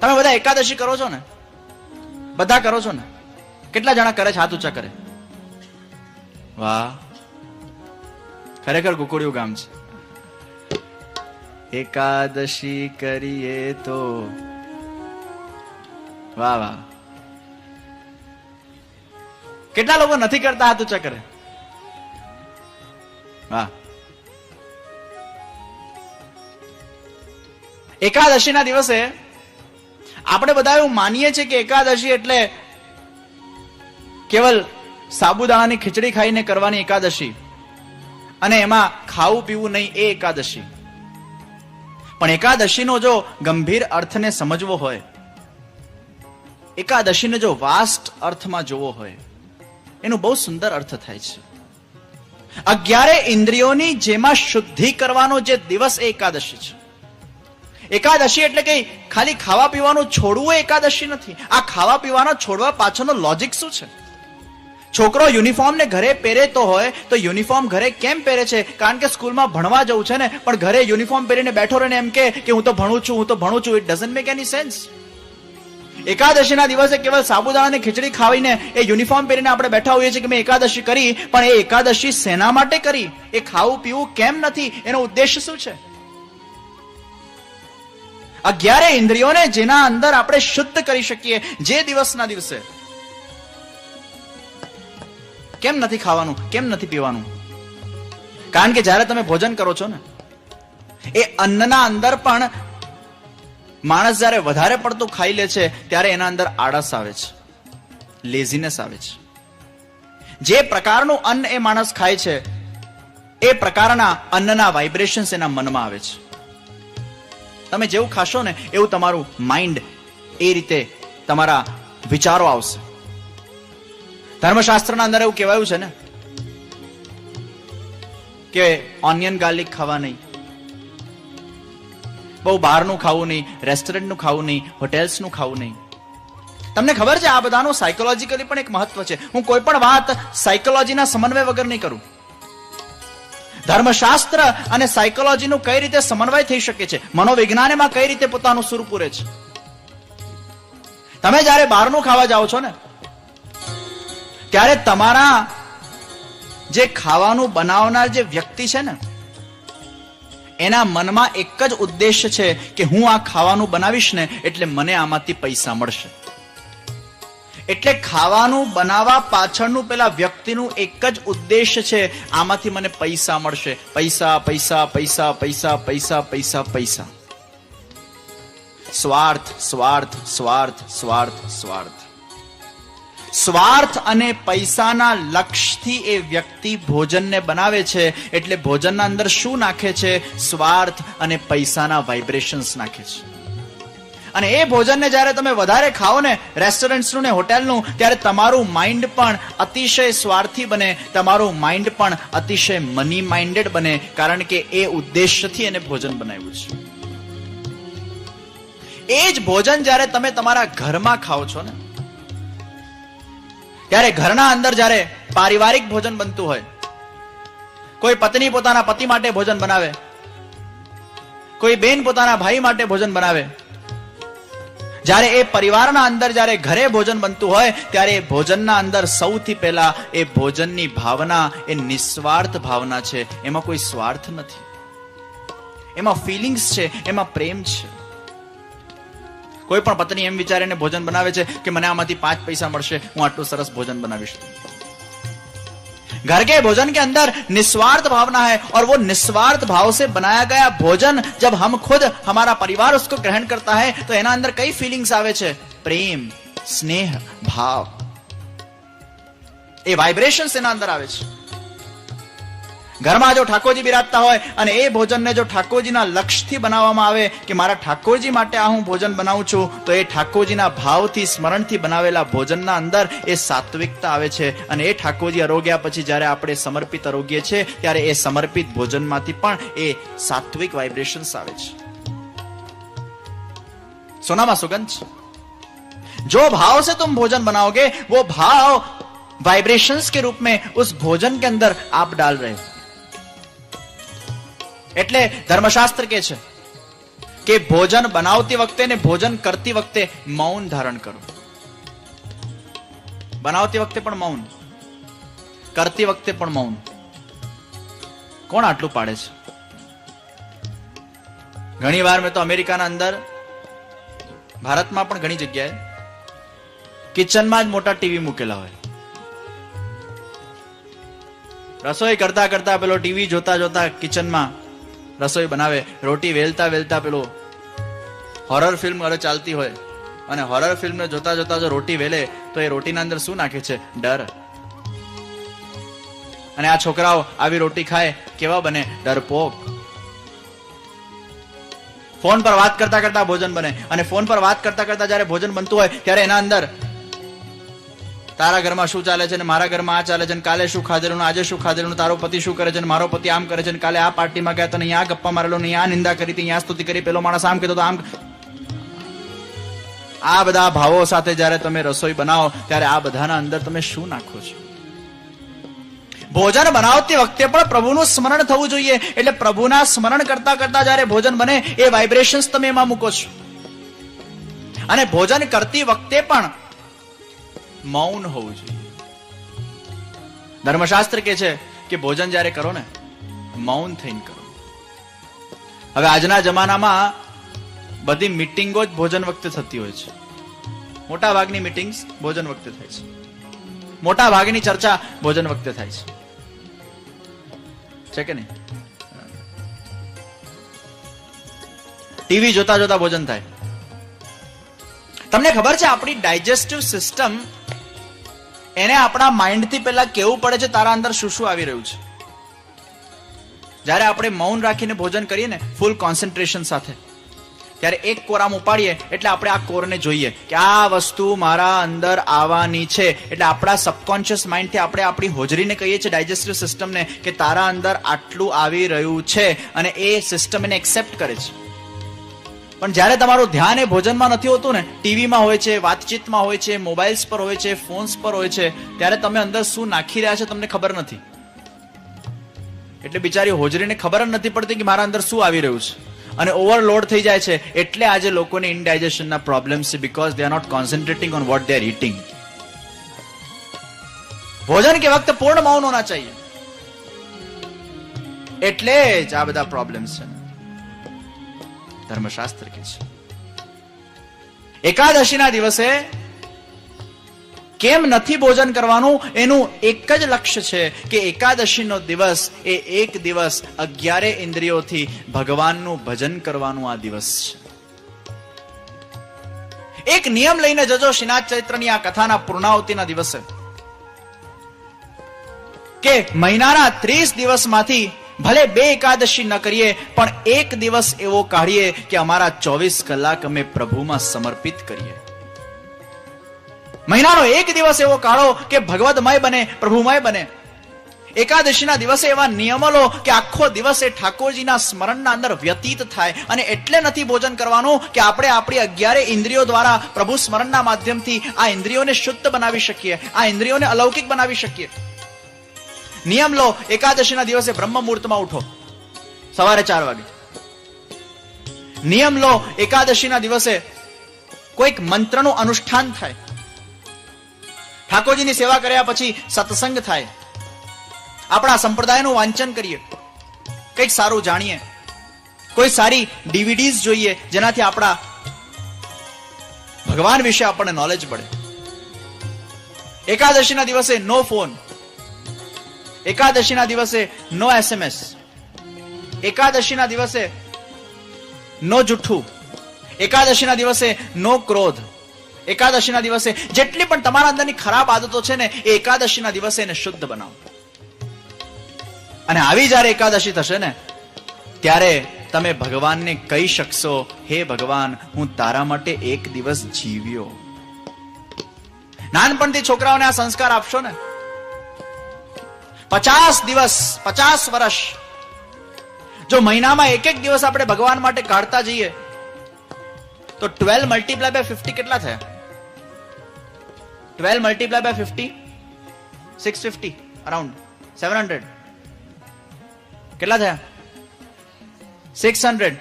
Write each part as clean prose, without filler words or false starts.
તમે બધા એકાદશી કરો છો ને? બધા કરો છો ને? કેટલા જણા કરે છે? હાથ ઊંચા કરે. વાહ, ખરેખર ગોકુળિયું ગામ છે. એકાદશી કરીએ તો વાહ વાહ. કેટલા લોકો નથી કરતા? હાથ ઊંચા કરે. વાહ. એકાદશી ના દિવસે આપણે બધા એવું માનીએ છીએ કે એકાદશી એટલે કેવલ સાબુદાણાની ખીચડી ખાઈને કરવાની એકાદશી અને એમાં ખાવું પીવું નહીં, એ એકાદશી. પણ એકાદશીનો જો ગંભીર અર્થને સમજવો હોય, એકાદશીને જો વાસ્ટ અર્થમાં જોવો હોય, એનો બહુ સુંદર અર્થ થાય છે. 11 ઇન્દ્રિયોની જેમાં શુદ્ધિ કરવાનો જે દિવસ એ એકાદશી છે. એકાદશી એટલે કે ખાલી ખાવા પીવાનું છોડવું એ એકાદશી નથી. આ ખાવા પીવાના છોડવા પાછળનો લોજિક શું છે? છોકરો યુનિફોર્મ ને ઘરે પહેરેતો હોય તો યુનિફોર્મ ઘરે કેમ પહેરે છે? કારણ કે સ્કૂલમાં ભણવા જવું છે ને, પણ ઘરે યુનિફોર્મ પહેરીને બેઠો રહીને એમ કે હું તો ભણું છું, હું તો ભણું છું. It doesn't make any sense. એકાદશીના દિવસે કેવલ સાબુદાણાની ખીચડી ખાવીને એ યુનિફોર્મ પહેરીને આપણે બેઠા હોઈએ છીએ કે મેં એકાદશી કરી, પણ એ એકાદશી શેના માટે કરી? એ ખાવું પીવું કેમ નથી? એનો ઉદ્દેશ શું છે? 11 ઇન્દ્રિયોને જેના અંદર આપણે શુદ્ધ કરી શકીએ જે દિવસના દિવસે, કેમ નથી ખાવાનું? કેમ નથી પીવાનું? કારણ કે જ્યારે તમે ભોજન કરો છો ને, એ અન્નના અંદર પણ માણસ જ્યારે વધારે પડતું ખાઈ લે છે ત્યારે એના અંદર આળસ આવે છે, લેઝીનેસ આવે છે. જે પ્રકારનું અન્ન એ માણસ ખાય છે એ પ્રકારના અન્નના વાઇબ્રેશન્સ એના મનમાં આવે છે. તમે જેવું ખાશો ને એવું તમારું માઇન્ડ, એ રીતે તમારા વિચારો આવશે. ધર્મશાસ્ત્રના અંદર એવું કહેવાયું છે ને કે ઓનિયન ગાર્લિક ખાવા નહીં, બહુ બહારનું ખાવું નહીં, રેસ્ટોરન્ટનું ખાવું નહીં, હોટેલ્સનું ખાવું નહીં. તમને ખબર છે આ બધાનું સાયકોલોજીકલી પણ એક મહત્વ છે. હું કોઈ પણ વાત સાયકોલોજીના સમન્વય વગર નહીં કરું. ધર્મશાસ્ત્ર અને સાયકોલોજીનું કઈ રીતે સમન્વય થઈ શકે છે, મનોવિજ્ઞાન એમાં કઈ રીતે પોતાનું સુર પૂરે છે. તમે જ્યારે બહારનું ખાવા જાઓ છો ને ત્યારે તમારા જે ખાવાનું બનાવનાર જે વ્યક્તિ છે ને, એના મનમાં એક જ ઉદ્દેશ્ય છે કે હું આ ખાવાનું બનાવીશ ને એટલે મને આમાંથી પૈસા મળશે. એટલે ખાવાનું બનાવવા પાછળનું પેલા વ્યક્તિનું એક જ ઉદ્દેશ્ય છે, આમાંથી મને પૈસા મળશે. પૈસા પૈસા પૈસા પૈસા પૈસા પૈસા પૈસા. સ્વાર્થ સ્વાર્થ સ્વાર્થ સ્વાર્થ સ્વાર્થ. સ્વાર્થ અને પૈસાના લક્ષ્યથી એ વ્યક્તિ ભોજનને બનાવે છે. એટલે ભોજનના અંદર શું નાખે છે? સ્વાર્થ અને પૈસાના વાઇબ્રેશન્સ નાખે છે. અને એ ભોજનને જ્યારે તમે વધારે ખાઓ ને, રેસ્ટોરન્ટ્સનું ને હોટેલનું, ત્યારે તમારું માઇન્ડ પણ અતિશય સ્વાર્થી બને, તમારું માઇન્ડ પણ અતિશય મની માઇન્ડેડ બને. કારણ કે એ ઉદ્દેશ્યથી એને ભોજન બનાવ્યું છે. એ જ ભોજન જ્યારે તમે તમારા ઘરમાં ખાઓ છો ને, ત્યારે ઘરના અંદર જ્યારે પારિવારિક ભોજન બનતું હોય, કોઈ પત્ની પોતાના પતિ માટે ભોજન બનાવે, કોઈ બેન પોતાના ભાઈ માટે ભોજન બનાવે, જ્યારે એ પરિવારના અંદર જ્યારે ઘરે ભોજન બનતું હોય ત્યારે એ ભોજનના અંદર સૌથી પહેલા એ ભોજનની ભાવના એ નિસ્વાર્થ ભાવના છે. એમાં કોઈ સ્વાર્થ નથી, એમાં ફિલિંગ્સ છે, એમાં પ્રેમ છે. કોઈ પણ પત્ની એમ વિચારીને ભોજન બનાવે છે કે મને આમાંથી 5 પૈસા મળશે, હું આટલું સરસ ભોજન બનાવીશ. घर के भोजन के अंदर निस्वार्थ भावना है और वो निस्वार्थ भाव से बनाया गया भोजन जब हम खुद हमारा परिवार उसको ग्रहण करता है तो एना अंदर कई फीलिंग्स आवे छे, प्रेम, स्नेह, भाव, ए वाइब्रेशंस एना अंदर आवे छे. घर में जो ठाकोरजी बिराजता होय अने ए भोजन ने जो ठाकोरजीना लक्ष्यथी बनाववामां आवे कि मारा ठाकोरजी माटे आ हूँ भोजन बनावुं छुं, तो ए ठाकोरजीना भावथी स्मरणथी बनावेला भोजनना अंदर ए सात्विकता आवे छे. अने ए ठाकोरजी आरोग्या पछी ज्यारे आपणे समर्पित आरोग्य छे त्यारे ए समर्पित भोजनमांथी पण ए सात्विक वाइब्रेशन्स आवे छे. सोनामां सुगंध छे. जो भाव से तुम भोजन बनाओगे वो भाव वाइब्रेशंस के रूप में उस भोजन के अंदर आप डाल रहे हो. એટલે ધર્મશાસ્ત્ર કે છે કે ભોજન બનાવતી વખતે ને ભોજન કરતી વખતે મૌન ધારણ કરો. બનાવતી વખતે પણ મૌન, કરતી વખતે પણ મૌન. કોણ આટલું પાડે છે? ઘણી વાર મેં તો અમેરિકાના અંદર, ભારતમાં પણ ઘણી જગ્યાએ કિચનમાં જ મોટા ટીવી મૂકેલા હોય. રસોઈ કરતા કરતા પેલો ટીવી જોતા જોતા કિચનમાં રસોઈ બનાવે. રોટી વેલતા વેલતા પેલો હોરર ફિલ્મ હવે ચાલતી હોય અને હોરર ફિલ્મ જોતા જોતા જો રોટી વેલે તો એ રોટીના અંદર શું નાખે છે? ડર. અને આ છોકરાઓ આવી રોટી ખાય કેવા બને? ડરપોક. ફોન પર વાત કરતા કરતા ભોજન બને અને ફોન પર વાત કરતા કરતા જયારે ભોજન બનતું હોય ત્યારે એના અંદર તારા ઘરમાં શું ચાલે છે ને મારા ઘરમાં આ ચાલે છે, કાલે શું ખાધેલું, આજે શું ખાધેલું, તારો પતિ શું કરે છે, મારો પતિ આમ કરે છે, કાલે આ પાર્ટીમાં ગયા તો અહીંયા આ ગપ્પા મારેલો, અહીંયા આ નિંદા કરી હતી, અહીંયા સ્તુતિ કરી, પેલો માણસ આમ કીધો તો આમ. આ બધા ભાવો સાથે જયારે તમે રસોઈ બનાવો ત્યારે આ બધાના અંદર તમે શું નાખો છો? ભોજન બનાવતી વખતે પણ પ્રભુનું સ્મરણ થવું જોઈએ. એટલે પ્રભુના સ્મરણ કરતા કરતા જયારે ભોજન બને એ વાઇબ્રેશન્સ તમે એમાં મૂકો છો. અને ભોજન કરતી વખતે પણ મૌન હોવું જોઈએ. ધર્મશાસ્ત્ર કહે છે કે ભોજન જયારે કરો ને મૌન થઈને કરો. હવે આજના જમાનામાં બધી મીટિંગો જ ભોજન વખતે થતી હોય છે. મોટા ભાગની મીટિંગ્સ ભોજન વખતે થાય છે. મોટા ભાગની ચર્ચા ભોજન વખતે થાય છે કે નહીં? ટીવી જોતા જોતા ભોજન થાય. તમને ખબર છે આપણી ડાયજેસ્ટિવ સિસ્ટમ એને આપણા માઇન્ડથી પહેલા કેવું પડે છે તારા અંદર શું શું આવી રહ્યું છે. જયારે આપણે મૌન રાખીને ભોજન કરીએ ને ફૂલ કોન્સન્ટ્રેશન સાથે, ત્યારે એક કોરામ ઉપાડીએ એટલે આપણે આ કોરને જોઈએ કે આ વસ્તુ મારા અંદર આવવાની છે. એટલે આપણા સબકોન્શિયસ માઇન્ડથી આપણે આપણી હોજરીને કહીએ છીએ, ડાયજેસ્ટિવ સિસ્ટમને, કે તારા અંદર આટલું આવી રહ્યું છે અને એ સિસ્ટમ એને એક્સેપ્ટ કરે છે. પણ જયારે તમારું ધ્યાન એ ભોજનમાં નથી હોતું ને, ટીવીમાં હોય છે, વાતચીતમાં હોય છે, મોબાઈલ્સ પર હોય છે, ફોન્સ પર હોય છે, ત્યારે તમે અંદર શું નાખી રહ્યા છે તમને ખબર નથી. એટલે બિચારી હોજરીને ખબર જ નથી પડતી કે મારા અંદર શું આવી રહ્યું છે અને ઓવરલોડ થઈ જાય છે. એટલે આજે લોકોને ઇનડાઇજેશનના પ્રોબ્લેમ્સ છે, because they are not concentrating on what they are eating. ભોજન કે વખત પૂર્ણ મૌન હોના ચાહીએ. એટલે જ આ બધા પ્રોબ્લેમ્સ છે. ધર્મશાસ્ત્ર કહે છે એકાદશીના દિવસે કેમ નથી ભોજન કરવાનું, એનું એક જ લક્ષ્ય છે કે એકાદશીનો દિવસ એ એક દિવસ 11 ઇન્દ્રિયોથી ભગવાનનું ભજન કરવાનું આ દિવસ છે. એક નિયમ લઈને જજો શ્રીનાથ ચૈત્રની આ કથાના પૂર્ણાહુતિના દિવસે કે મહિનાના 30 દિવસમાંથી ભલે 2 એકાદશી ન કરીએ પણ એક દિવસ એવો કાઢીએ કે અમારા 24 કલાક અમે પ્રભુમાં સમર્પિત કરીએ. મહિનાનો એક દિવસ એવો કાઢો કે ભગવદમય બને, પ્રભુમય બને. એકાદશીના દિવસે એવા નિયમો લો કે આખો દિવસ એ ઠાકોરજીના સ્મરણના અંદર વ્યતીત થાય. અને એટલે નથી ભોજન કરવાનું કે આપણે આપણી 11 ઇન્દ્રિયો દ્વારા પ્રભુ સ્મરણના માધ્યમથી આ ઇન્દ્રિયોને શુદ્ધ બનાવી શકીએ, આ ઇન્દ્રિયોને અલૌકિક બનાવી શકીએ. નિયમ લો, એકાદશીના દિવસે બ્રહ્મ મુહૂર્તમાં ઉઠો, સવારે 4 વાગે. નિયમ લો, એકાદશીના દિવસે કોઈક મંત્રનું અનુષ્ઠાન થાય, ઠાકોરજીની સેવા કર્યા પછી સત્સંગ થાય, આપણા સંપ્રદાયનું વાંચન કરીએ, કંઈક સારું જાણીએ, કોઈ સારી ડીવીડીઝ જોઈએ જેનાથી આપણા ભગવાન વિશે આપણને નોલેજ મળે. એકાદશીના દિવસે નો ફોન, એકાદશીના દિવસે નો SMS, એકાદશીના દિવસે નો જુઠ્ઠું, એકાદશીના દિવસે નો ક્રોધ, એકાદશીના દિવસે જેટલી પણ તમારા અંદરની ખરાબ આદતો છે ને એ એકાદશીના દિવસે એને શુદ્ધ બનાવો. અને આવી જ્યારે એકાદશી થશે ને ત્યારે તમે ભગવાનને કહી શકશો, હે ભગવાન, હું તારા માટે એક દિવસ જીવ્યો. નાનપણથી છોકરાઓને આ સંસ્કાર આપશો ને, 50 દિવસ, 50 વર્ષ જો મહિનામાં એક દિવસ આપણે ભગવાન માટે કાઢતા જઈએ તો 12 મલ્ટીપ્લાય બાય 50 કેટલા થયા? 12 મલ્ટીપ્લાય બાય 50 650, અરાઉન્ડ 700. કેટલા થયા? 600.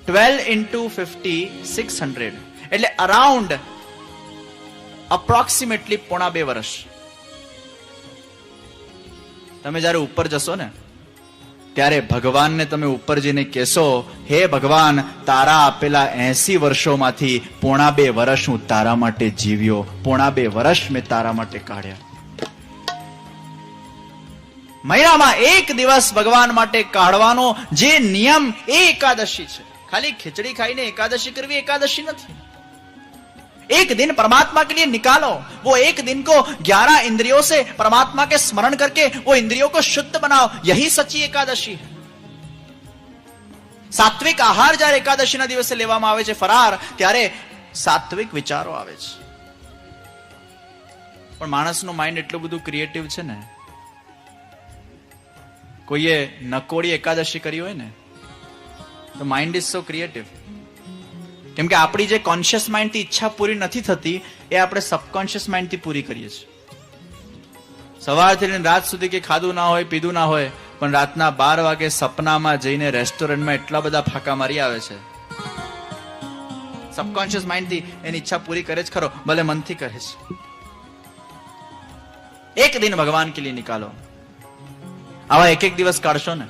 12 into 50, 600. એટલે અરાઉન્ડ અપ્રોક્સિમેટલી 2.5 વર્ષ. તમે જયારે ઉપર જશો ને ત્યારે ભગવાનને તમે ઉપર જઈને કહેશો, હે ભગવાન, તારા આપેલા 80 વર્ષોમાંથી 2.5 વર્ષ હું તારા માટે જીવ્યો, 2.5 વર્ષ મેં તારા માટે કાઢ્યા. મહિનામાં એક દિવસ ભગવાન માટે કાઢવાનો જે નિયમ એ એકાદશી છે. ખાલી ખીચડી ખાઈને एकादशी करवी एकादशी नहीं. एक दिन परमात्मा के लिए निकालो. वो एक दिन को 11 इंद्रियों से परमात्मा के स्मरण करके वो इंद्रियों को शुद्ध बनाओ. यही सच्ची एकादशी है. सात्विक आहार જ્યારે એકાદશીના દિવસે લેવામાં આવે છે ફરાર, ત્યારે સાત્વિક વિચારો આવે છે. પણ માણસનું માઇન્ડ એટલું બધું ક્રિએટિવ છે ને, કોઈએ નકોડી એકાદશી કરી હોય ને તો માઇન્ડ ઇઝ સો ક્રિએટિવ. કેમ કે આપણી જે કોન્શિયસ માઇન્ડ થી ઈચ્છા પૂરી નથી થતી એ આપણે સબકોન્શિયસ માઇન્ડ થી પૂરી કરીએ છીએ. સવારથી લઈને રાત સુધી કે ખાધું ના હોય, પીધું ના હોય, પણ રાતના 12 વાગે સપનામાં જઈને રેસ્ટોરન્ટમાં એટલા બધા ફાંકા મારી આવે છે. સબકોન્શિયસ માઇન્ડ થી એની ઈચ્છા પૂરી કરે જ ખરો, ભલે મનથી કરે છે. એક દિન ભગવાન કે લીએ નિકાલો. આવા એક દિવસ કાઢશો ને,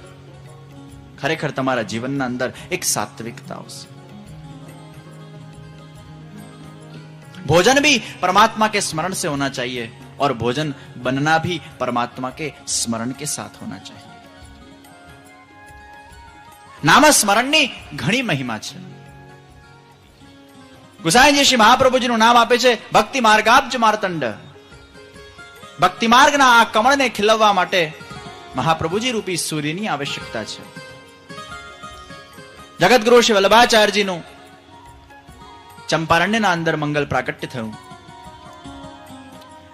ખરેખર તમારા જીવનના અંદર એક સાત્વિકતા આવશે. भोजन भी परमात्मा के स्मरण से होना चाहिए और भोजन बनना भी परमात्मा के स्मरण के साथ होना चाहिए. नाम स्मरण ની ઘણી મહિમા છે. ગુસાઈજી શ્રી મહાપ્રભુજીનું નામ આપે છે ભક્તિ માર્ગાબ્જ માર્તંડ. ભક્તિ માર્ગના આ કમળને ખીલવવા માટે મહાપ્રભુજી રૂપી સૂર્યની આવશ્યકતા છે. જગતગુરુ શ્રી વલ્લભાચાર્યજીનું ચંપારણ્યના અંદર મંગલ પ્રાગટ્ય થયું.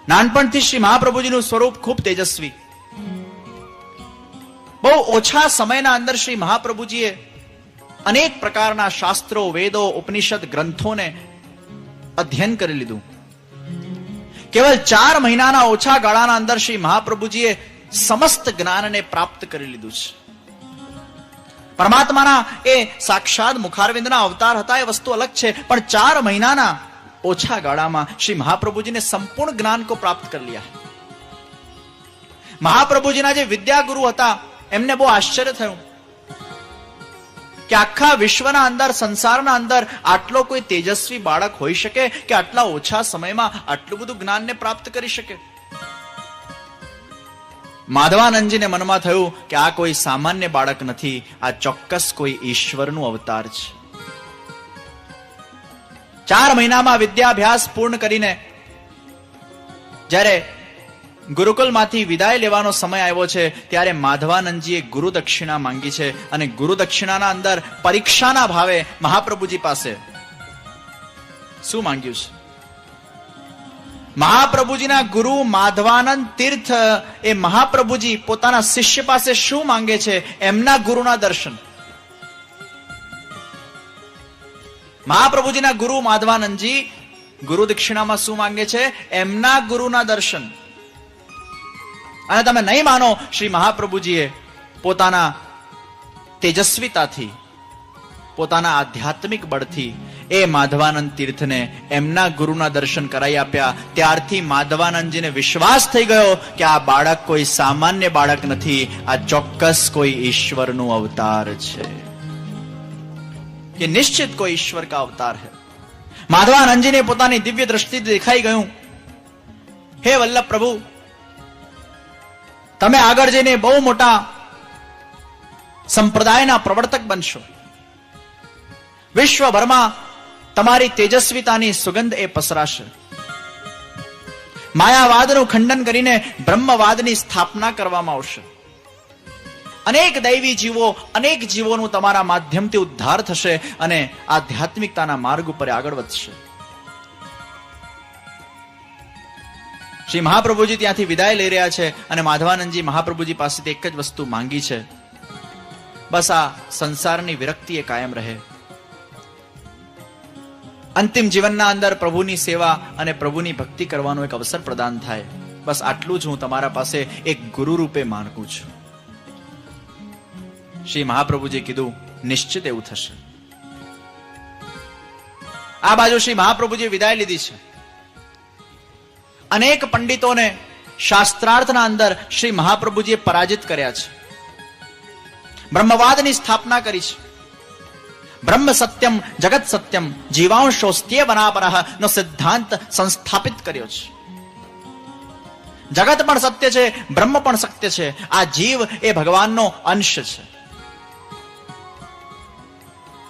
નાનપણથી શ્રી મહાપ્રભુજીનું સ્વરૂપ ખૂબ તેજસ્વી. બહુ ઓછા સમયના અંદર શ્રી મહાપ્રભુજીએ અનેક પ્રકારના શાસ્ત્રો, વેદો, ઉપનિષદ ગ્રંથોને અધ્યયન કરી લીધું. કેવલ 4 મહિનાના ઓછા ગાળાના અંદર શ્રી મહાપ્રભુજીએ સમસ્ત જ્ઞાનને પ્રાપ્ત કરી લીધું છે. પરમાત્માના એ સાક્ષાત મુખારવિંદના અવતાર હતા એ વસ્તુ અલગ છે, પણ 4 મહિનાના ઓછા ગાળામાં શ્રી મહાપ્રભુજીને સંપૂર્ણ જ્ઞાન કો પ્રાપ્ત કરી लिया. મહાપ્રભુજીના જે વિદ્યાગુરુ હતા એમને બહુ આશ્ચર્ય થયું કે આખા વિશ્વના અંદર, સંસારના અંદર આટલો કોઈ તેજસ્વી બાળક હોઈ શકે કે આટલા ઓછા સમયમાં આટલું બધું જ્ઞાનને પ્રાપ્ત કરી શકે. માધવાનંદજીને મનમાં થયું કે આ કોઈ સામાન્ય બાળક નથી, આ ચોક્કસ કોઈ ઈશ્વરનું અવતાર છે. 4 મહિનામાં વિદ્યાભ્યાસ પૂર્ણ કરીને જ્યારે ગુરુકુલમાંથી વિદાય લેવાનો સમય આવ્યો છે ત્યારે માધવાનંદજીએ ગુરુ દક્ષિણા માંગી છે. અને ગુરુ દક્ષિણાના અંદર પરીક્ષાના ભાવે મહાપ્રભુજી પાસે શું માંગ્યું છે? મહાપ્રભુજીના ગુરુ માધવાનંદ તીર્થ એ મહાપ્રભુજી પોતાના શિષ્ય પાસે શું માંગે છે? એમના ગુરુના દર્શન. મહાપ્રભુજીના ગુરુ માધવાનંદજી ગુરુ દક્ષિણામાં શું માંગે છે? એમના ગુરુના દર્શન. અને તમે નહીં માનો, શ્રી મહાપ્રભુજીએ પોતાના તેજસ્વીતાથી, પોતાના આધ્યાત્મિક બળથી એ માધવાનંદ તીર્થને એમના ગુરુના દર્શન કરાવી આપ્યા. ત્યારથી માધવાનંદજીને વિશ્વાસ થઈ ગયો કે આ બાળક કોઈ સામાન્ય બાળક નથી, આ ચોક્કસ કોઈ ઈશ્વરનું અવતાર છે. ये निश्चित कोई ईश्वर का अवतार है. माधवानंद जी ने પોતાની દિવ્ય દ્રષ્ટિથી દેખાઈ ગયું, હે વલ્લભ પ્રભુ, તમે આગળ જઈને બહુ મોટા સંપ્રદાયના પ્રવર્તક બનશો. વિશ્વભરમાં તમારી તેજસ્વીતાની સુગંધ એ પસરાશે. માયાવાદનું ખંડન કરીને બ્રહ્મવાદની સ્થાપના કરવામાં આવશે. અનેક દૈવી જીવો, અનેક જીવોનું તમારા માધ્યમથી ઉદ્ધાર થશે અને આધ્યાત્મિકતાના માર્ગ ઉપર આગળ વધશે. શ્રી મહાપ્રભુજી ત્યાંથી વિદાય લઈ રહ્યા છે અને માધવાનંદજી મહાપ્રભુજી પાસેથી એક જ વસ્તુ માંગી છે, બસ આ સંસારની વિરક્તિ એ કાયમ રહે. અંતિમ જીવનના અંદર પ્રભુની સેવા અને પ્રભુની ભક્તિ કરવાનો એક અવસર પ્રદાન થાય. બસ આટલું જ હું તમારા પાસે એક ગુરુ રૂપે માંગુ છું. શ્રી મહાપ્રભુજી કીધું, નિશ્ચિત એવું થશે. આ બાજુ શ્રી મહાપ્રભુજી વિદાય લીધી છે. અનેક પંડિતોને શાસ્ત્રાર્થના અંદર શ્રી મહાપ્રભુજીએ પરાજિત કર્યા છે. બ્રહ્મવાદની સ્થાપના કરી છે. બ્રહ્મ સત્યમ જગત સત્યમ જીવાંશોસ્ત્ય વનાપરઃ નો સિદ્ધાંત સંસ્થાપિત કર્યો છે. જગત પણ સત્ય છે, બ્રહ્મ પણ સત્ય છે. આ જીવ એ ભગવાનનો અંશ છે.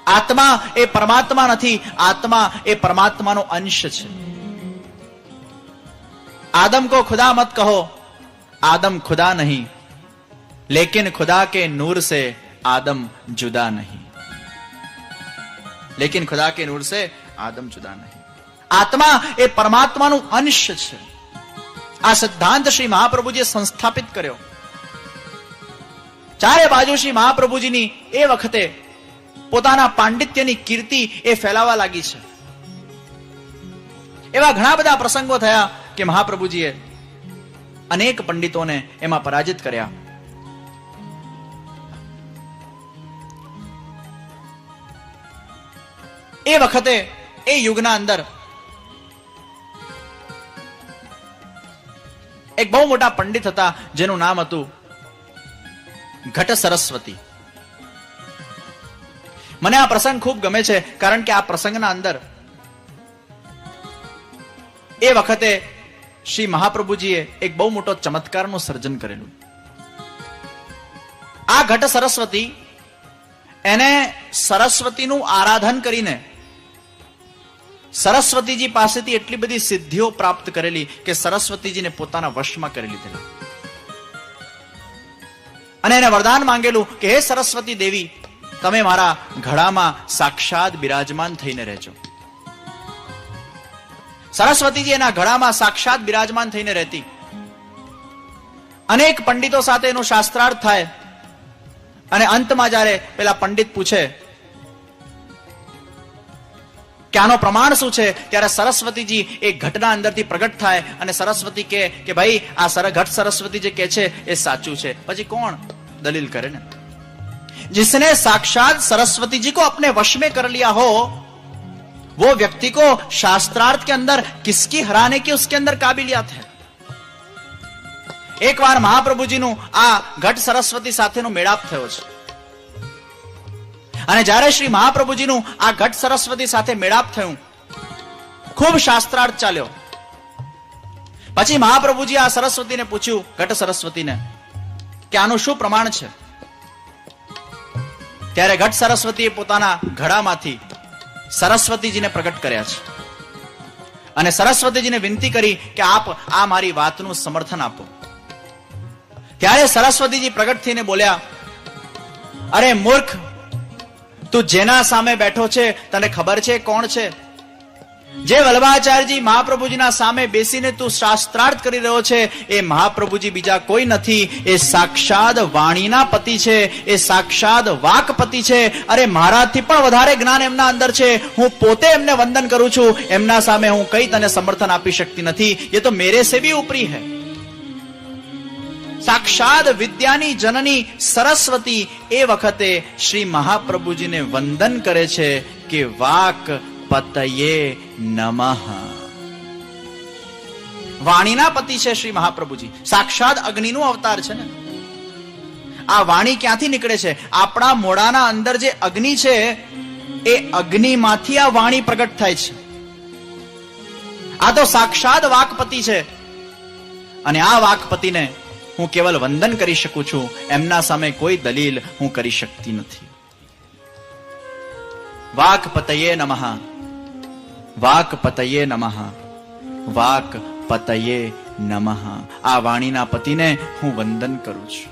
આત્મા એ પરમાત્મા નથી, આત્મા એ પરમાત્માનો અંશ છે. आदम को खुदा मत कहो, आदम खुदा नहीं, लेकिन खुदा के नूर से आदम जुदा नहीं. लेकिन खुदा के नूर से आदम जुदा नहीं. आत्मा એ પરમાત્માનું અંશ છે. આ સિદ્ધાંત શ્રી મહાપ્રભુજીએ સંસ્થાપિત કર્યો. ચારે બાજુ શ્રી મહાપ્રભુજીની એ વખતે પોતાના પાંડિત્યની કીર્તિ એ ફેલાવા લાગી છે. એવા ઘણા બધા પ્રસંગો થયા કે મહાપ્રભુજીએ અનેક પંડિતોને એમાં પરાજિત કર્યા. એ વખતે એ યુગના અંદર એક બહુ મોટા પંડિત હતા જેનું નામ હતું ઘટ સરસ્વતી. મને આ પ્રસંગ ખૂબ ગમે છે કારણ કે આ પ્રસંગના અંદર એ વખતે શ્રી મહાપ્રભુજીએ એક બહુ મોટો ચમત્કારનું સર્જન કરેલું. આ ઘટ સરસ્વતી એને સરસ્વતીનું આરાધન કરીને સરસ્વતીજી પાસેથી એટલી બધી સિદ્ધિઓ પ્રાપ્ત કરેલી કે સરસ્વતીજીને પોતાના વશમાં કરી લીધેલા. અને એને વરદાન માંગેલું કે હે સરસ્વતી દેવી, તમે મારા ઘડામાં સાક્ષાત બિરાજમાન થઈને રહેજો. સરસ્વતીજી એના ઘડામાં સાક્ષાત બિરાજમાન થઈને રહેતી. અનેક પંડિતો સાથે એનું શાસ્ત્રાર્થ થાય અને અંતમાં જ્યારે પેલા પંડિત પૂછે કે આનો પ્રમાણ શું છે, ત્યારે સરસ્વતીજી એ ઘટના અંદરથી પ્રગટ થાય અને સરસ્વતી કે ભાઈ આ ઘટ સરસ્વતી જે કે છે એ સાચું છે. પછી કોણ દલીલ કરે ને? जिसने साक्षात सरस्वती जी को अपने वश में कर लिया हो वो व्यक्ति को शास्त्रार्थ के अंदर किसकी हराने की उसके अंदर काबिलियत है. एक बार महाप्रभु जी નું આ ઘટ સરસ્વતી સાથેનો મેળાપ થયો છે અને જ્યારે શ્રી મહાપ્રભુજીનું આ ઘટ સરસ્વતી સાથે મેળાપ થયું, ખૂબ શાસ્ત્રાર્થ ચાલ્યો. પછી મહાપ્રભુજી આ સરસ્વતીને પૂછ્યું, ઘટ સરસ્વતીને, કે આનું શું પ્રમાણ છે? ત્યારે ઘટ સરસ્વતીએ પોતાના ઘડામાંથી સરસ્વતીજીને પ્રગટ કર્યા છે અને સરસ્વતીજીને વિનંતી કરી કે આપ આ મારી વાતનું સમર્થન આપો. ત્યારે સરસ્વતીજી પ્રગટ થઈને બોલ્યા, અરે મૂર્ખ, તું જેના સામે બેઠો છે તને ખબર છે કોણ છે? જે વલ્લભાચાર્યજી મહાપ્રભુજીના સામે બેસીને તું શાસ્ત્રાર્થ કરી રહ્યો છે એ મહાપ્રભુજી બીજા કોઈ નથી, એ સાક્ષાત વાણીના પતિ છે, એ સાક્ષાત વાકપતિ છે. અરે મારાથી પણ વધારે જ્ઞાન એમના અંદર છે. હું પોતે એમને વંદન કરું છું, એમના સામે હું કઈ તને સમર્થન આપી શકતી નથી. એ તો મેરે સે ભી ઉપરી હૈ. સાક્ષાત વિદ્યાની જનની સરસ્વતી એ વખતે શ્રી મહાપ્રભુજીને વંદન કરે છે કે વાક પતયે નમઃ. વાણીના પતિ છે શ્રી મહાપ્રભુજી, સાક્ષાત અગ્નિનું અવતાર છે ને. આ વાણી ક્યાંથી નીકળે છે? આપણા મોઢાના અંદર જે અગ્નિ છે એ અગ્નિમાંથી આ વાણી પ્રગટ થાય છે. આ તો સાક્ષાત વાકપતિ છે અને આ વાકપતિને હું કેવલ વંદન કરી શકું છું, એમના સામે કોઈ દલીલ હું કરી શકતી નથી. વાક પતયે નમઃ, વાક પતયે નમઃ, વાક પતયે નમઃ. આ વાણીના પતિને હું વંદન કરું છું.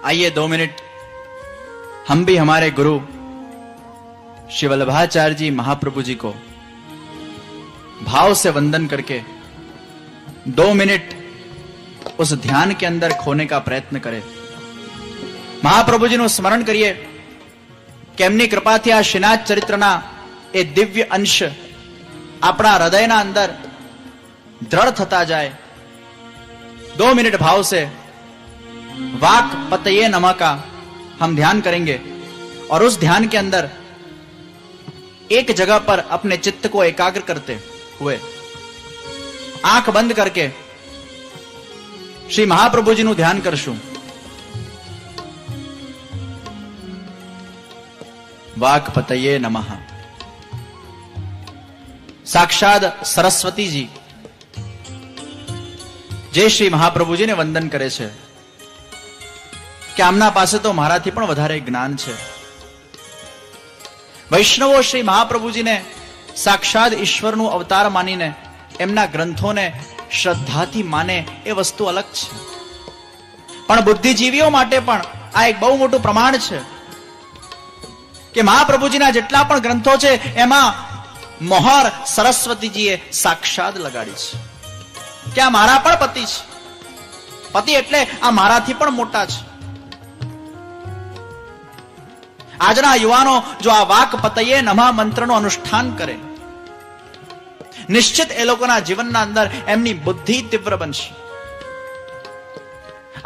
आइए 2 मिनट हम भी हमारे गुरु श्री वल्लभाचार्य जी महाप्रभु जी को भाव से वंदन करके 2 मिनट उस ध्यान के अंदर खोने का प्रयत्न करें. महाप्रभु जी નું સ્મરણ કરીએ કે એમની કૃપાથી આ શ્રીનાથ ચરિત્રના એ દિવ્ય અંશ આપણા હૃદયના અંદર દ્રઢ થતા જાય. 2 मिनट भाव से वाक पतये नमः का हम ध्यान करेंगे और उस ध्यान के अंदर एक जगह पर अपने चित्त को एकाग्र करते हुए आंख बंद करके श्री महाप्रभु जी નું ધ્યાન કરશું. વાકપતયે નમઃ. સાક્ષાત સરસ્વતીજી જે શ્રી મહાપ્રભુજીને વંદન કરે છે કે આમના પાસે તો મારાથી પણ વધારે જ્ઞાન છે. વૈષ્ણવો શ્રી મહાપ્રભુજીને સાક્ષાત ઈશ્વરનું અવતાર માનીને એમના ગ્રંથોને શ્રદ્ધાથી માને એ વસ્તુ અલગ છે. પણ બુદ્ધિજીવીઓ માટે પણ આ એક બહુ મોટું પ્રમાણ છે કે મહાપ્રભુજીના જેટલા પણ ગ્રંથો છે એમાં મોહર સરસ્વતીજીએ સાક્ષાત લગાડી છે કે આ મારા પણ પતિ છે. પતિ એટલે આ મારાથી પણ મોટા છે. આજના યુવાનો જો આ વાકપતયે નમઃ મંત્રનું અનુષ્ઠાન કરે, નિશ્ચિત એ લોકોના જીવનના અંદર એમની બુદ્ધિ તીવ્ર બનશે.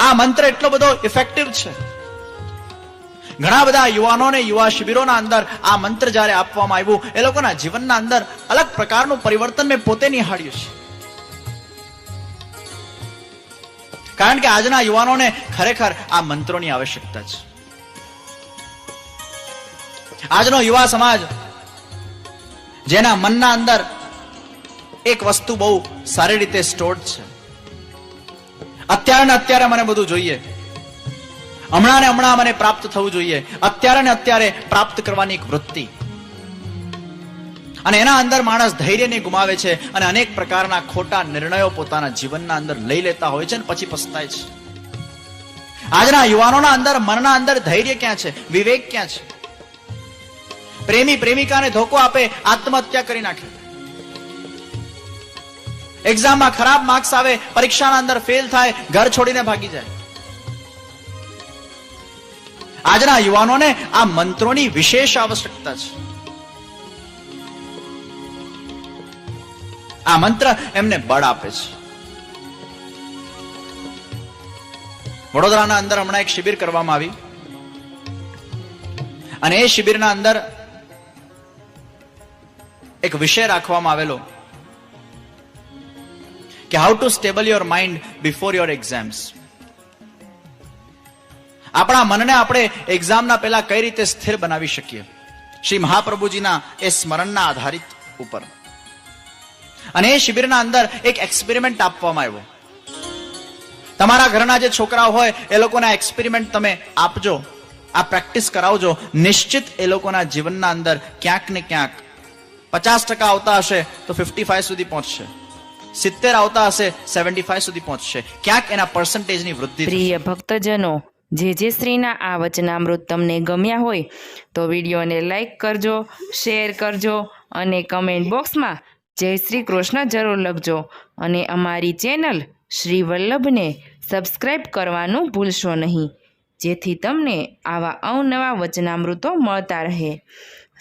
આ મંત્ર એટલો બધો ઇફેક્ટિવ છે. ઘણા બધા યુવાનોને યુવા શિબિરોના અંદર આ મંત્ર જ્યારે આપવામાં આવ્યું, એ લોકોના જીવનના અંદર અલગ પ્રકારનું પરિવર્તન મેં પોતે નિહાળ્યું છે. કારણ કે આજના યુવાનોને ખરેખર આ મંત્રોની આવશ્યકતા છે. આજનો યુવા સમાજ જેના મનના અંદર એક વસ્તુ બહુ સારી રીતે સ્ટોર્ડ છે, અત્યારે ને અત્યારે મને બધું જોઈએ, હમણાં ને હમણાં મને પ્રાપ્ત થવું જોઈએ, અત્યારે ને અત્યારે પ્રાપ્ત કરવાની એક વૃત્તિ, અને એના અંદર માણસ ધૈર્યને ગુમાવે છે અને અનેક પ્રકારના ખોટા નિર્ણયો પોતાના જીવનના અંદર લઈ લેતા હોય છે અને પછી પસ્તાય છે. આજના યુવાનોના અંદર મનના અંદર ધૈર્ય ક્યાં છે? વિવેક ક્યાં છે? પ્રેમી પ્રેમિકાને ધોકો આપે, આત્મહત્યા કરી નાખે. એક્ઝામમાં ખરાબ માર્ક્સ આવે, પરીક્ષાના અંદર ફેલ થાય, ઘર છોડીને ભાગી જાય. આજના યુવાનોને આ મંત્રોની વિશેષ આવશ્યકતા છે. આ મંત્ર એમને બળ આપે છે. વડોદરાના અંદર હમણાં એક શિબિર કરવામાં આવી અને એ શિબિરના અંદર એક વિષય રાખવામાં આવેલો કે how to stable your mind before your exams. આપણા મનને આપણે એક્ઝામના પહેલા કઈ રીતે સ્થિર બનાવી શકીએ, શ્રી મહાપ્રભુજીના એ સ્મરણના આધારિત ઉપર. અને એ શિબિરના અંદર એક એક્સપેરિમેન્ટ આપવામાં આવ્યો. તમારા ઘરના જે છોકરાઓ હોય એ લોકોના એક્સપેરિમેન્ટ તમે આપજો, આ પ્રેક્ટિસ કરાવજો. નિશ્ચિત એ લોકોના જીવનના અંદર ક્યાંક ને ક્યાંક 50% આવતા હશે તો 55 સુધી પહોંચશે, 70 આવતા હશે 75 સુધી પહોંચશે. ક્યાંક એના પર્સન્ટેજની વૃદ્ધિ. પ્રિય ભક્તજનો, જે શ્રીના આ વચનામૃત તમને ગમ્યા હોય તો વિડીયોને લાઈક કરજો, શેર કરજો અને કમેન્ટ બોક્સમાં જય શ્રી કૃષ્ણ જરૂર લખજો. અને અમારી ચેનલ શ્રી વલ્લભને સબસ્ક્રાઈબ કરવાનું ભૂલશો નહીં, જેથી તમને આવા અવનવા વચનામૃતો મળતા રહે.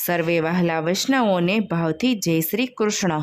સર્વે વહાલા વૈષ્ણવોને ભાવથી જય શ્રી કૃષ્ણ.